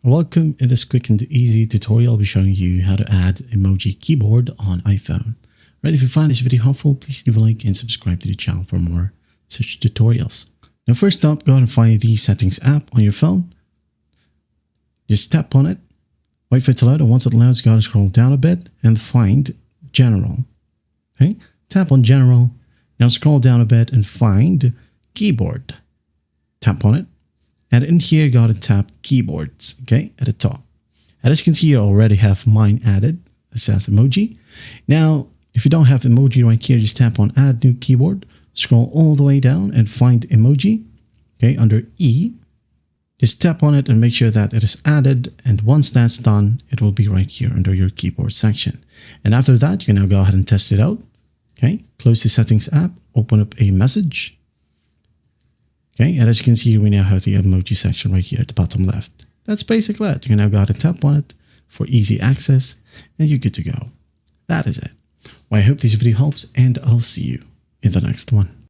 Welcome. In this quick and easy tutorial, I'll be showing you how to add emoji keyboard on iPhone. Right, if you find this video helpful, please leave a like and subscribe to the channel for more such tutorials. Now, first up, go ahead and find the settings app on your phone. Just tap on it, wait for it to load, and once it loads, go ahead and scroll down a bit and find General. Okay, tap on General. Now scroll down a bit and find Keyboard. Tap on it. And in here, go ahead and tap Keyboards, okay, at the top. And as you can see, you already have mine added. It says emoji. Now, if you don't have emoji right here, just tap on Add New Keyboard. Scroll all the way down and find emoji, okay, under E. Just tap on it and make sure that it is added. And once that's done, it will be right here under your keyboard section. And after that, you can now go ahead and test it out. Okay, close the settings app, open up a message. Okay, and as you can see, we now have the emoji section right here at the bottom left. That's basically it. You can now go ahead and tap on it for easy access, and you're good to go. That is it. Well, I hope this video helps, and I'll see you in the next one.